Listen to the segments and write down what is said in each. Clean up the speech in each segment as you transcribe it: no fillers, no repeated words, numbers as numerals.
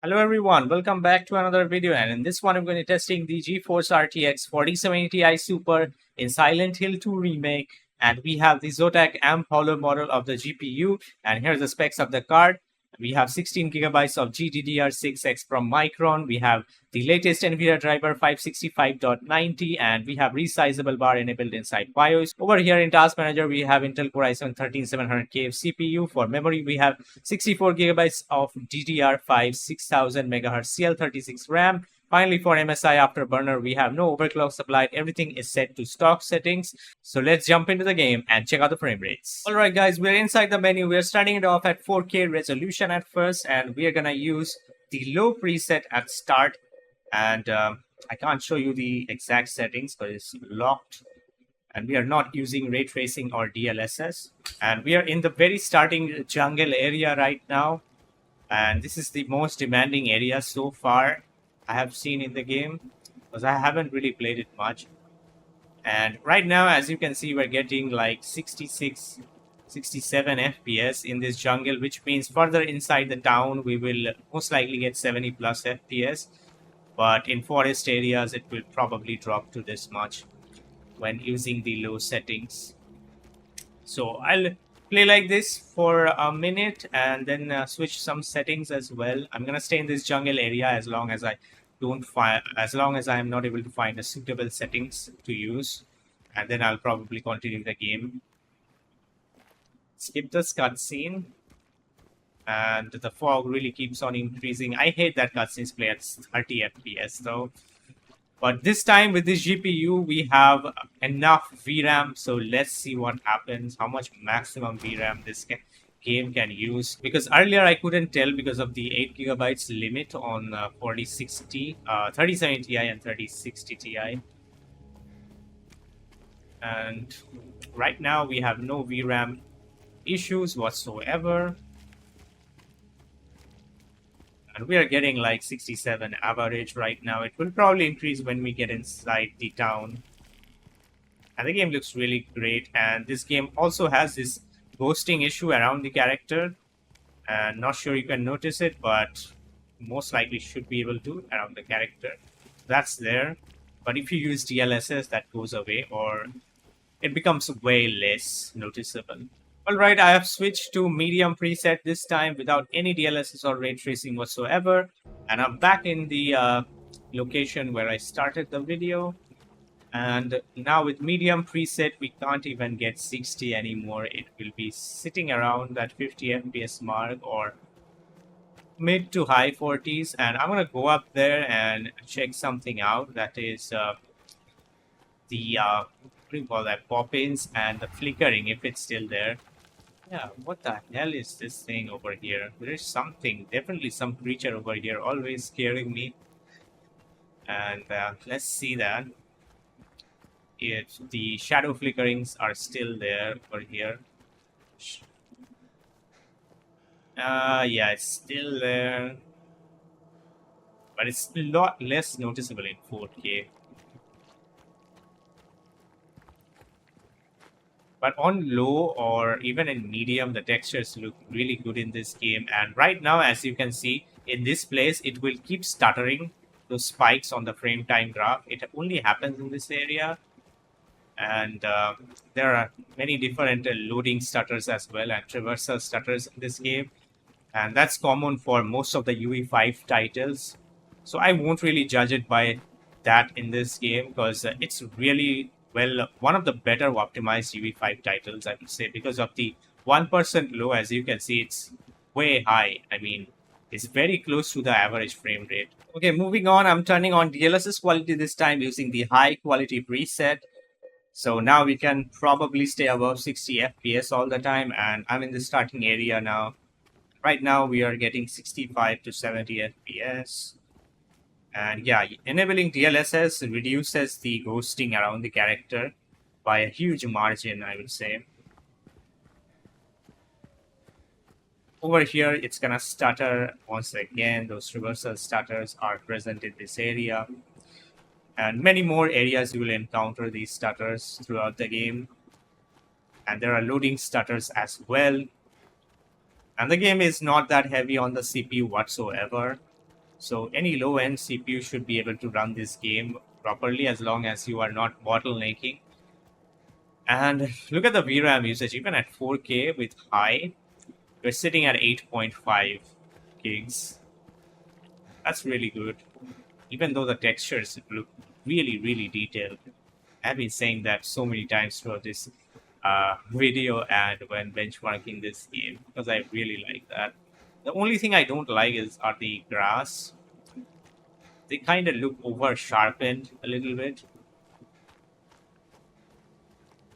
Hello everyone, welcome back to another video, and in this one I'm going to be testing the GeForce RTX 4070 Ti Super in Silent Hill 2 Remake, and we have the Zotac HOLO model of the GPU, and here's the specs of the card. We have 16 gigabytes of GDDR6X from Micron, we have the latest NVIDIA driver 565.90, and we have resizable bar enabled inside BIOS. Over here in Task Manager, we have Intel Core i7-13700K CPU. For memory, we have 64 gigabytes of DDR5 6000 MHz CL36 RAM. Finally, for MSI Afterburner, we have no overclock supplied. Everything is set to stock settings. So let's jump into the game and check out the frame rates. Alright guys, we're inside the menu. We're starting it off at 4K resolution at first, and we're gonna use the low preset at start. And I can't show you the exact settings because it's locked. And we are not using ray tracing or DLSS. And we are in the very starting jungle area right now. And this is the most demanding area so far I have seen in the game, because I haven't really played it much. And right now, as you can see, we're getting like 66, 67 FPS in this jungle, which means further inside the town, we will most likely get 70 plus FPS. But in forest areas, it will probably drop to this much when using the low settings. So I'll play like this for a minute and then switch some settings as well. I'm gonna stay in this jungle area as long as I'm not able to find a suitable settings to use, and then I'll probably continue the game. Skip this cutscene, and the fog really keeps on increasing. I hate that cutscenes play at 30 FPS though. But this time with this GPU, we have enough VRAM. So let's see what happens, how much maximum VRAM this game can use. Because earlier I couldn't tell because of the 8 gigabytes limit on 3070 Ti and 3060 Ti. And right now we have no VRAM issues whatsoever. And we are getting like 67 average right now. It will probably increase when we get inside the town. And the game looks really great. And this game also has this ghosting issue around the character. And not sure you can notice it, but most likely should be able to around the character. That's there. But if you use DLSS, that goes away, or it becomes way less noticeable. Alright, I have switched to medium preset this time without any DLSS or ray tracing whatsoever. And I'm back in the location where I started the video. And now with medium preset, we can't even get 60 anymore. It will be sitting around that 50 FPS mark or mid to high 40s. And I'm going to go up there and check something out. That is what do you call that, pop-ins and the flickering, if it's still there. Yeah, what the hell is this thing over here? There is something, definitely some creature over here, always scaring me. And let's see that. If the shadow flickerings are still there over here. Yeah, it's still there. But it's a lot less noticeable in 4K. But on low or even in medium, the textures look really good in this game. And right now, as you can see, in this place, it will keep stuttering. Those spikes on the frame time graph, it only happens in this area. And there are many different loading stutters as well, and traversal stutters in this game. And that's common for most of the UE5 titles. So I won't really judge it by that in this game, because it's really, well, one of the better optimized UE5 titles, I would say, because of the 1% low. As you can see, it's way high. I mean, it's very close to the average frame rate. Okay, moving on, I'm turning on DLSS quality this time using the high quality preset. So now we can probably stay above 60 FPS all the time, and I'm in the starting area now. Right now we are getting 65 to 70 FPS. And yeah, enabling DLSS reduces the ghosting around the character by a huge margin, I would say. Over here, it's gonna stutter once again. Those reversal stutters are present in this area. And many more areas you will encounter these stutters throughout the game. And there are loading stutters as well. And the game is not that heavy on the CPU whatsoever. So any low-end CPU should be able to run this game properly as long as you are not bottlenecking. And look at the VRAM usage, even at 4K with high, we're sitting at 8.5 gigs. That's really good. Even though the textures look really, really detailed. I've been saying that so many times throughout this video and when benchmarking this game because I really like that. The only thing I don't like are the grass. They kind of look over sharpened a little bit.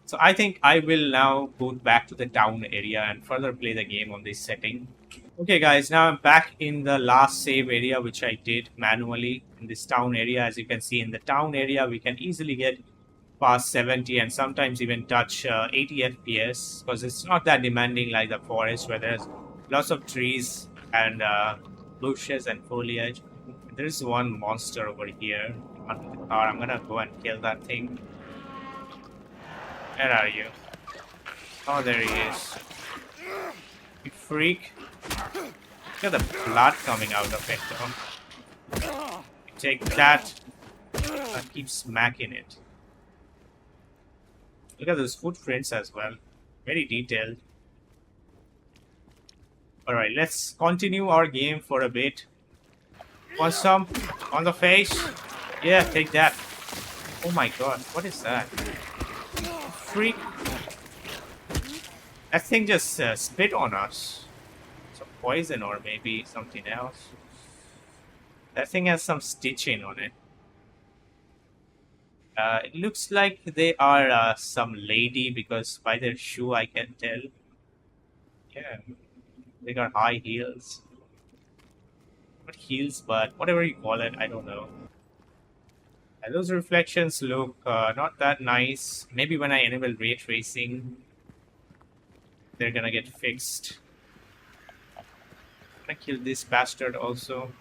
So I think I will now go back to the town area and further play the game on this setting. Okay guys, now I'm back in the last save area which I did manually in this town area. As you can see, in the town area we can easily get past 70 and sometimes even touch 80 FPS because it's not that demanding like the forest where there's lots of trees and bushes and foliage. There's one monster over here under the car. I'm gonna go and kill that thing. Where are you? Oh, there he is. You freak. Look at the blood coming out of it though. You take that and keep smacking it. Look at those footprints as well. Very detailed. Alright, let's continue our game for a bit. Want some? On the face? Yeah, take that. Oh my god, what is that? Freak. That thing just spit on us. Some poison or maybe something else. That thing has some stitching on it. It looks like they are some lady because by their shoe I can tell. Yeah, they got high heels. Not heels, but whatever you call it, I don't know. And those reflections look not that nice. Maybe when I enable ray tracing, they're gonna get fixed. I'm gonna kill this bastard also.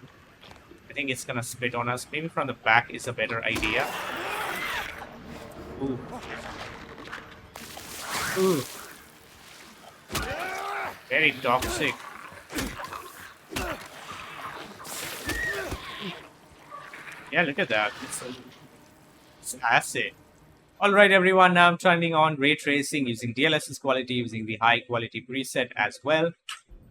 I think it's gonna spit on us. Maybe from the back is a better idea. Ooh. Ooh. Very toxic. Yeah, look at that. It's acid. Alright everyone, now I'm turning on ray tracing using DLSS quality, using the high quality preset as well.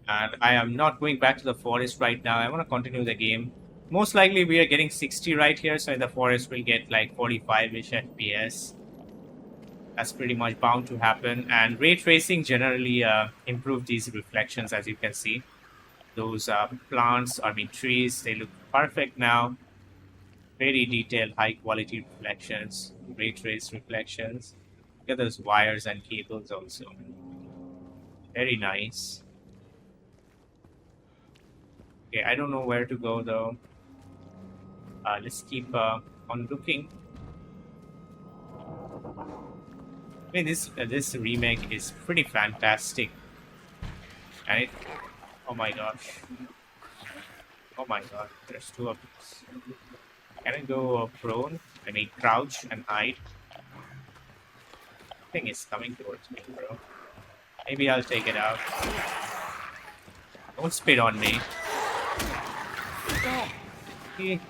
And I am not going back to the forest right now. I want to continue the game. Most likely we are getting 60 right here, so in the forest we'll get like 45-ish FPS. That's pretty much bound to happen. And ray tracing generally improve these reflections, as you can see. Those plants, trees, they look perfect now. Very detailed, high quality reflections, ray trace reflections. Look at those wires and cables also. Very nice. Okay, I don't know where to go though. Let's keep on looking. I mean, this remake is pretty fantastic, and it. Oh my gosh! Oh my god! There's two of us. Can I go prone? I mean, crouch and hide. I think it's coming towards me, bro. Maybe I'll take it out. Don't spit on me.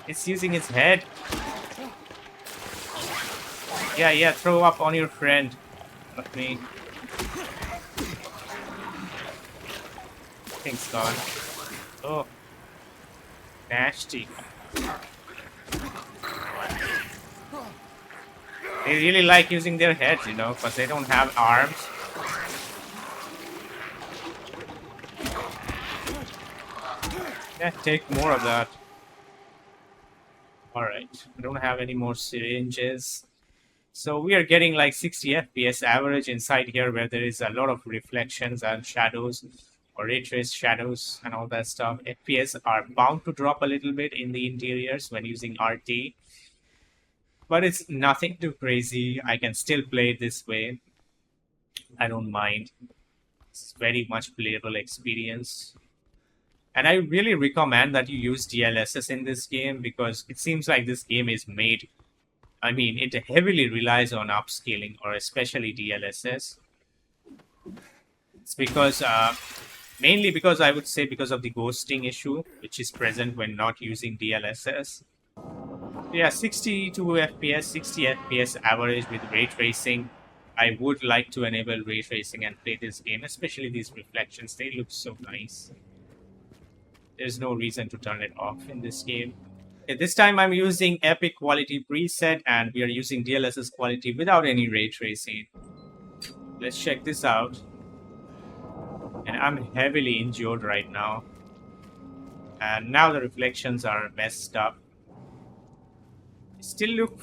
It's using its head. Yeah, throw up on your friend. Not me. Thing's gone. Oh. Nasty. They really like using their heads, you know, because they don't have arms. Yeah, take more of that. Alright, we don't have any more syringes. So we are getting like 60 FPS average inside here where there is a lot of reflections and shadows or ray trace shadows and all that stuff. FPS are bound to drop a little bit in the interiors when using RT. But it's nothing too crazy. I can still play it this way. I don't mind. It's very much playable experience. And I really recommend that you use DLSS in this game because it seems like this game is made. I mean, it heavily relies on upscaling or especially DLSS. It's because Mainly because I would say because of the ghosting issue, which is present when not using DLSS. Yeah, 62 FPS, 60 FPS average with ray tracing. I would like to enable ray tracing and play this game, especially these reflections. They look so nice. There's no reason to turn it off in this game. Okay, this time I'm using Epic quality preset and we are using DLSS quality without any ray tracing. Let's check this out. And I'm heavily injured right now. And now the reflections are messed up. Still look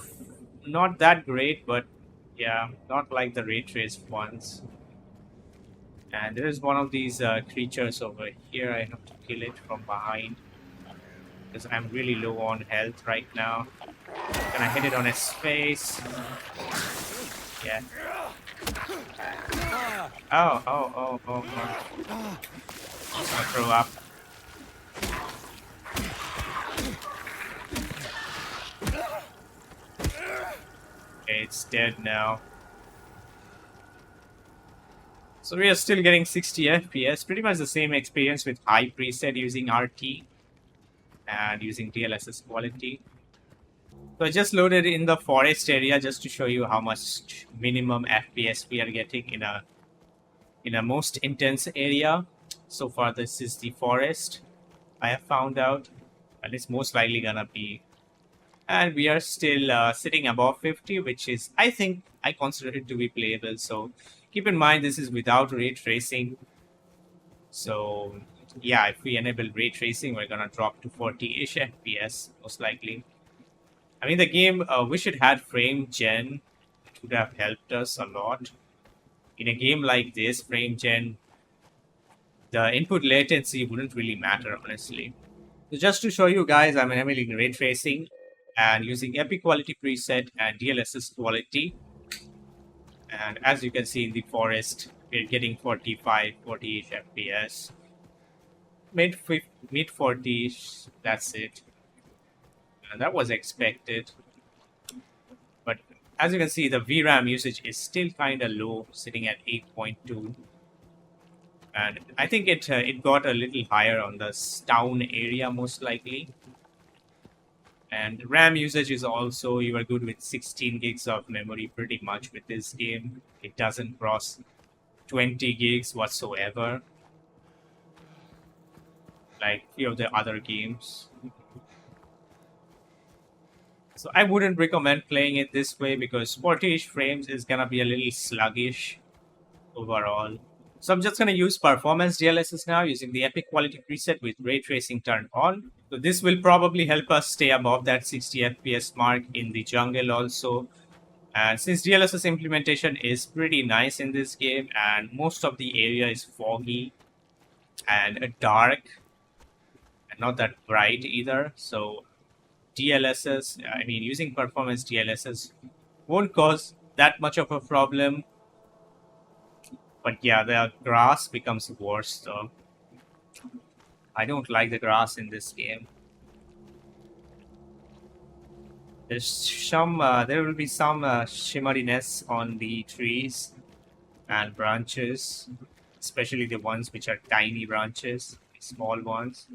not that great, but yeah, not like the ray traced ones. And there is one of these creatures over here. I have to kill it from behind because I'm really low on health right now. Can I hit it on its face? Yeah. Oh. I'm gonna throw up. Okay, it's dead now. So we are still getting 60 FPS, pretty much the same experience with high preset using RT and using DLSS quality. So I just loaded in the forest area just to show you how much minimum FPS we are getting in a most intense area. So far this is the forest I have found out, and it's most likely gonna be. And we are still sitting above 50, which is, I think, I consider it to be playable. So keep in mind this is without ray tracing. So yeah, if we enable ray tracing, we're gonna drop to 40-ish FPS most likely. I mean, the game wish it had frame gen. It would have helped us a lot. In a game like this, frame gen, the input latency wouldn't really matter, honestly. So just to show you guys, I'm enabling ray tracing and using Epic quality preset and DLSS quality. And as you can see in the forest, we're getting 45, 40-ish FPS. Mid 40-ish, that's it. And that was expected. But as you can see, the VRAM usage is still kind of low, sitting at 8.2. And I think it got a little higher on the town area, most likely. And RAM usage is also, you are good with 16 gigs of memory pretty much with this game. It doesn't cross 20 gigs whatsoever, like few of the other games. So I wouldn't recommend playing it this way because 40-ish frames is gonna be a little sluggish overall. So I'm just gonna use performance DLSS now using the Epic quality preset with ray tracing turned on. So this will probably help us stay above that 60 FPS mark in the jungle also. And since DLSS implementation is pretty nice in this game and most of the area is foggy and dark and not that bright either, so DLSS, I mean using performance DLSS won't cause that much of a problem. But yeah, the grass becomes worse though. I don't like the grass in this game. There will be some shimmeriness on the trees and branches, especially the ones which are tiny branches, small ones.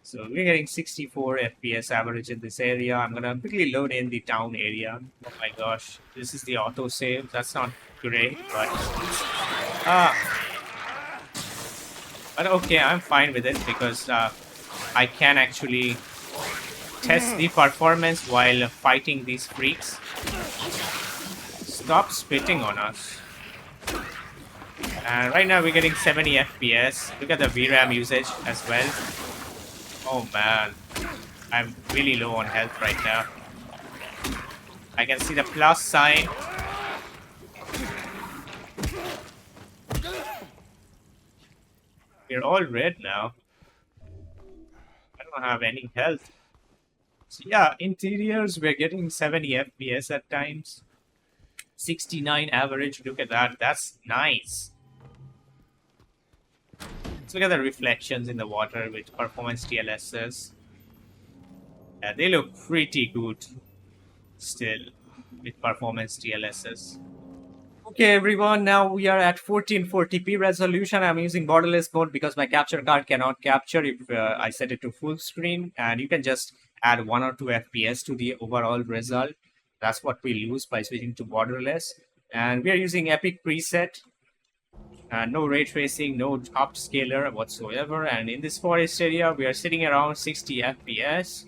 So we're getting 64 FPS average in this area. I'm gonna quickly load in the town area. Oh my gosh, this is the auto save. That's not great, but okay, I'm fine with it because I can actually test the performance while fighting these freaks. Stop spitting on us. And right now we're getting 70 FPS. Look at the VRAM usage as well. Oh man, I'm really low on health right now. I can see the plus sign. We're all red now. I don't have any health. So yeah, interiors, we're getting 70 FPS at times. 69 average, look at that, that's nice. Let's look at the reflections in the water with performance DLSS. Yeah, they look pretty good still with performance DLSS. Okay, everyone, now we are at 1440p resolution. I'm using borderless mode because my capture card cannot capture if I set it to full screen, and you can just add 1 or 2 FPS to the overall result. That's what we lose by switching to borderless. And we are using Epic preset, no ray tracing, no upscaler whatsoever. And in this forest area, we are sitting around 60 FPS.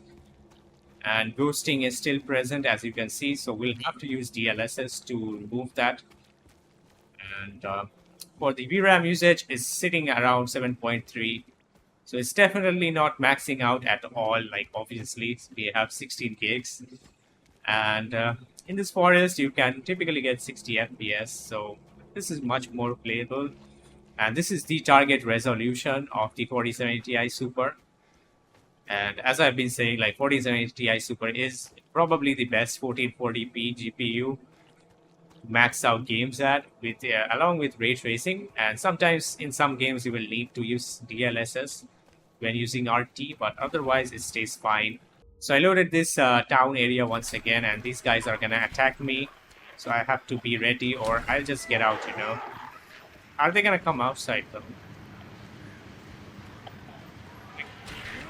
And ghosting is still present, as you can see, so we'll have to use DLSS to remove that. And for the VRAM usage is sitting around 7.3, so it's definitely not maxing out at all. Like, obviously we have 16 gigs, and in this forest you can typically get 60 FPS, so this is much more playable. And this is the target resolution of the 4070 Ti Super. And as I've been saying, like, 4070 Ti Super is probably the best 1440p GPU max out games at, with along with ray tracing. And sometimes in some games you will need to use DLSS when using RT, but otherwise it stays fine. So I loaded this town area once again, and these guys are gonna attack me, so I have to be ready or I'll just get out, you know. Are they gonna come outside though?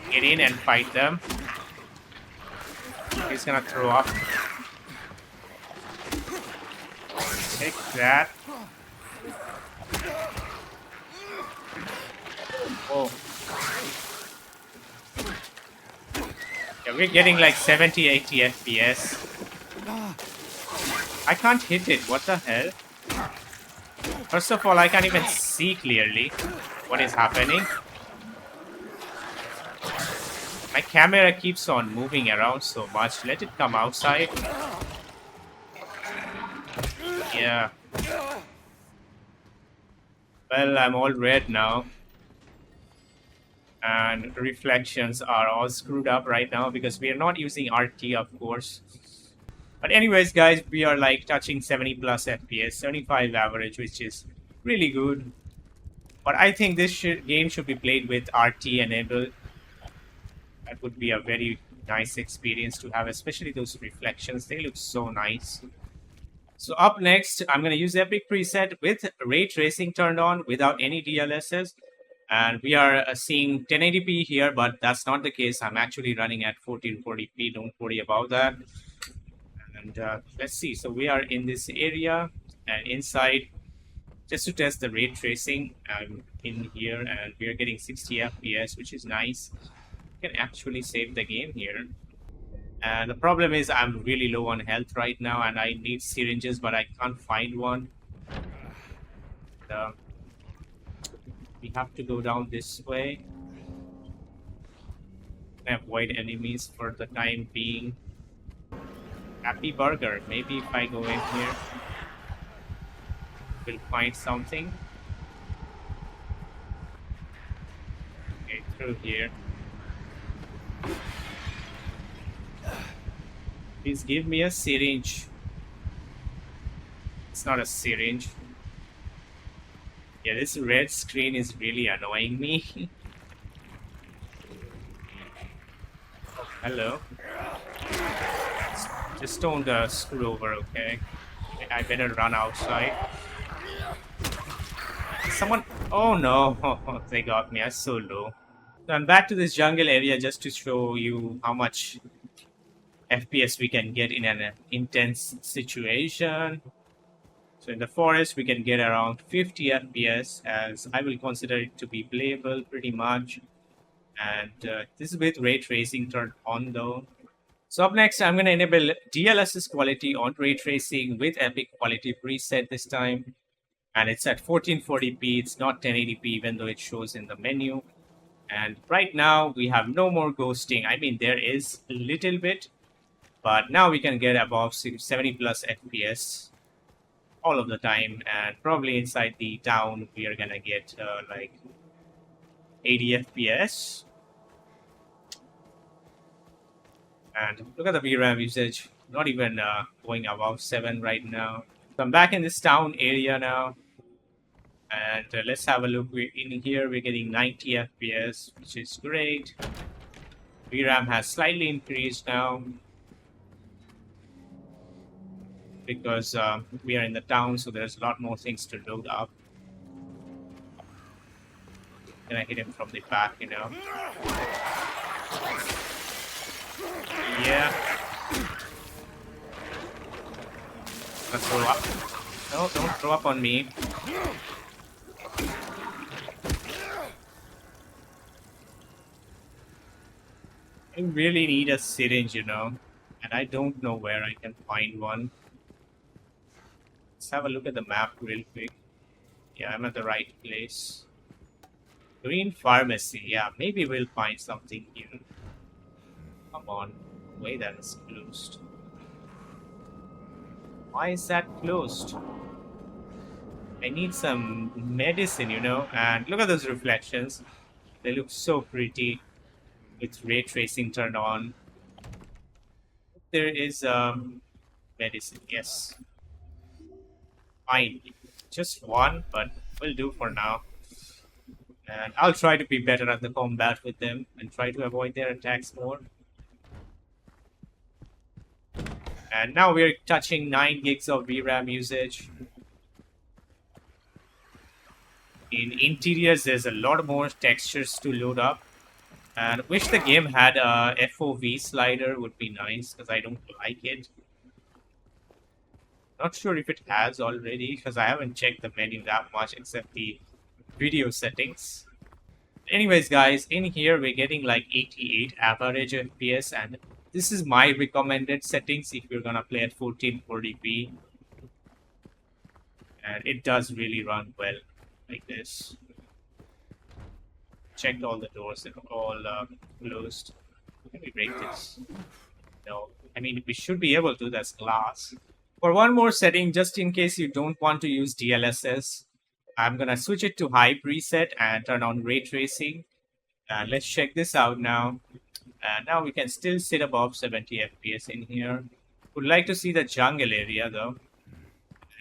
Get in and fight them. He's gonna throw up. Take that. Oh. Yeah, we're getting like 70, 80 FPS. I can't hit it. What the hell? First of all, I can't even see clearly what is happening. My camera keeps on moving around so much. Let it come outside. Yeah. Well, I'm all red now. And reflections are all screwed up right now because we are not using RT, of course. But anyways, guys, we are like touching 70 plus FPS, 75 average, which is really good. But I think this game should be played with RT enabled. That would be a very nice experience to have, especially those reflections. They look so nice. So up next, I'm going to use Epic preset with ray tracing turned on without any DLSS. And we are seeing 1080p here, but that's not the case. I'm actually running at 1440p. Don't worry about that. And let's see. So we are in this area, and inside, just to test the ray tracing, I'm in here, and we are getting 60 FPS, which is nice. You can actually save the game here. And the problem is I'm really low on health right now, and I need syringes, but I can't find one. We have to go down this way and avoid enemies for the time being. Happy Burger. Maybe if I go in here, we'll find something. Okay, through here. Please give me a syringe. It's not a syringe. Yeah, this red screen is really annoying me. Oh, hello. Just don't screw over, okay? I better run outside. Someone... Oh no, they got me. I'm so low. So I'm back to this jungle area just to show you how much FPS we can get in an intense situation. So in the forest, we can get around 50 FPS, as I will consider it to be playable pretty much. And this is with ray tracing turned on though. So up next, I'm going to enable DLSS quality on ray tracing with Epic quality preset this time. And it's at 1440p, it's not 1080p even though it shows in the menu. And right now, we have no more ghosting. I mean, there is a little bit, but now we can get above 70 plus FPS all of the time. And probably inside the town, we are going to get like 80 FPS. And look at the VRAM usage, not even going above 7 right now. So I'm back in this town area now. And let's have a look. We're in here, we're getting 90 FPS, which is great. VRAM has slightly increased now. because we are in the town, so there's a lot more things to load up. Can I hit him from the back, you know? Yeah. Let's throw up. No, don't throw up on me. I really need a syringe, you know, and I don't know where I can find one. Let's have a look at the map real quick. Yeah, I'm at the right place. Green Pharmacy. Yeah, maybe we'll find something here. Come on. Wait, that is closed. Why is that closed? I need some medicine, you know, and look at those reflections. They look so pretty with ray tracing turned on. There is medicine, yes. Fine. Just one, but will do for now. And I'll try to be better at the combat with them and try to avoid their attacks more. And now we're touching 9 gigs of VRAM usage. In interiors, there's a lot more textures to load up. And I wish the game had a FOV slider, would be nice, because I don't like it. Not sure if it has already, because I haven't checked the menu that much except the video settings. Anyways, guys, in here we're getting like 88 average FPS, and this is my recommended settings if you're gonna play at 1440p. And it does really run well like this. Checked all the doors, they're all closed. Can we break this? No. I mean, we should be able to, that's glass. For one more setting, just in case you don't want to use DLSS, I'm gonna switch it to high preset and turn on ray tracing. And let's check this out now. And now we can still sit above 70 FPS in here. Would like to see the jungle area though.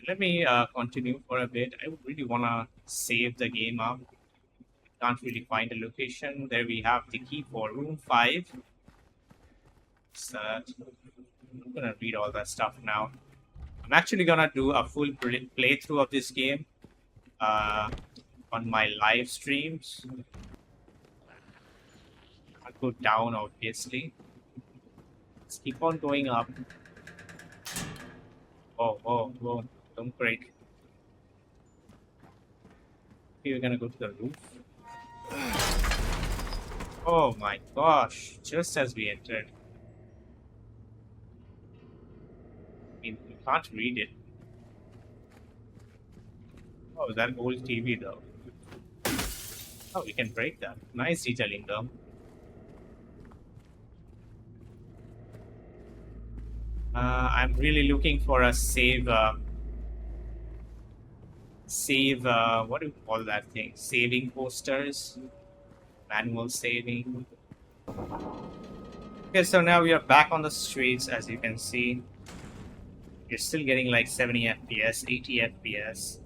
Let me continue for a bit. I really wanna save the game up. Can't really find a location. There we have the key for room 5. So I'm gonna read all that stuff now. I'm actually gonna do a full playthrough of this game on my live streams. I'll go down, obviously. Let's keep on going up. Oh, don't break. Okay, we're gonna go to the roof. Oh my gosh, just as we entered. I mean, you can't read it. Oh, that old TV though. Oh, we can break that. Nice detailing though. I'm really looking for a save. What do you call that thing? Saving posters, manual saving. Okay, so now we are back on the streets, as you can see. You're still getting like 70 FPS, 80 FPS.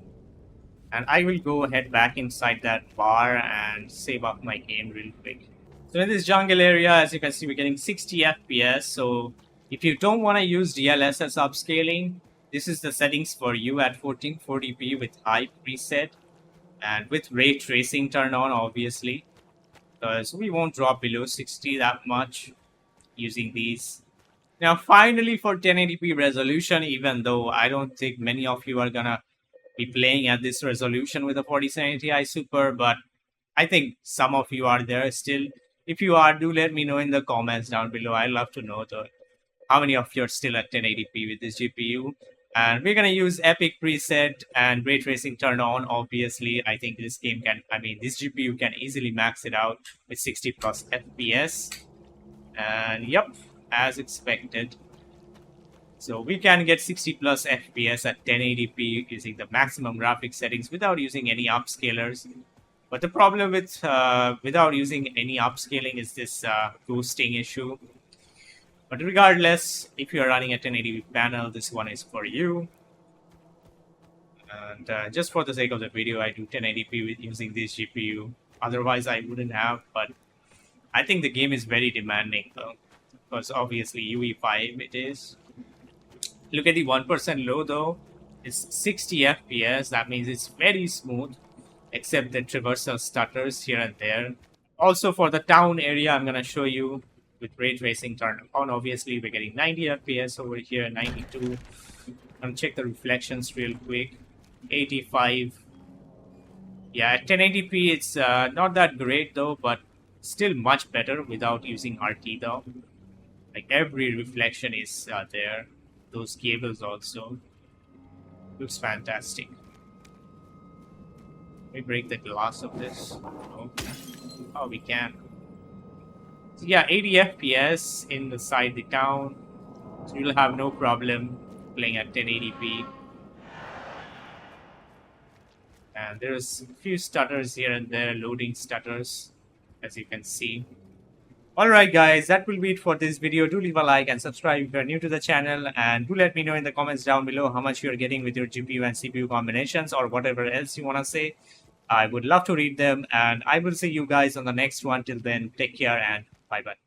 And I will go head back inside that bar and save up my game real quick. So in this jungle area, as you can see, we're getting 60 FPS. So if you don't want to use DLSS upscaling, this is the settings for you at 1440p with high preset and with ray tracing turned on, obviously. Because we won't drop below 60 that much using these. Now, finally, for 1080p resolution, even though I don't think many of you are gonna be playing at this resolution with a 4070 Ti Super, but I think some of you are there still. If you are, do let me know in the comments down below. I'd love to know how many of you are still at 1080p with this GPU. And we're gonna use Epic preset and ray tracing turned on. Obviously, I think this game this GPU can easily max it out with 60 plus FPS. And yep, as expected. So we can get 60 plus FPS at 1080p using the maximum graphics settings without using any upscalers. But the problem with without using any upscaling is this ghosting issue. But regardless, if you're running a 1080p panel, this one is for you. And just for the sake of the video, I do 1080p with using this GPU. Otherwise, I wouldn't have. But I think the game is very demanding, though, because obviously UE5 it is. Look at the 1% low though. It's 60 FPS. That means it's very smooth, except the traversal stutters here and there. Also for the town area, I'm gonna show you with ray tracing turned on. Obviously, we're getting 90 FPS over here, 92. I'm gonna check the reflections real quick. 85. Yeah, at 1080p, it's not that great though, but still much better without using RT though. Like every reflection is there. Those cables also looks fantastic. Let me break the glass of this. No. Oh, we can. So yeah, 80 FPS inside the town. So you'll have no problem playing at 1080p. And there's a few stutters here and there, loading stutters, as you can see. Alright guys, that will be it for this video. Do leave a like and subscribe if you are new to the channel, and do let me know in the comments down below how much you are getting with your GPU and CPU combinations or whatever else you want to say. I would love to read them, and I will see you guys on the next one. Till then, take care and bye bye.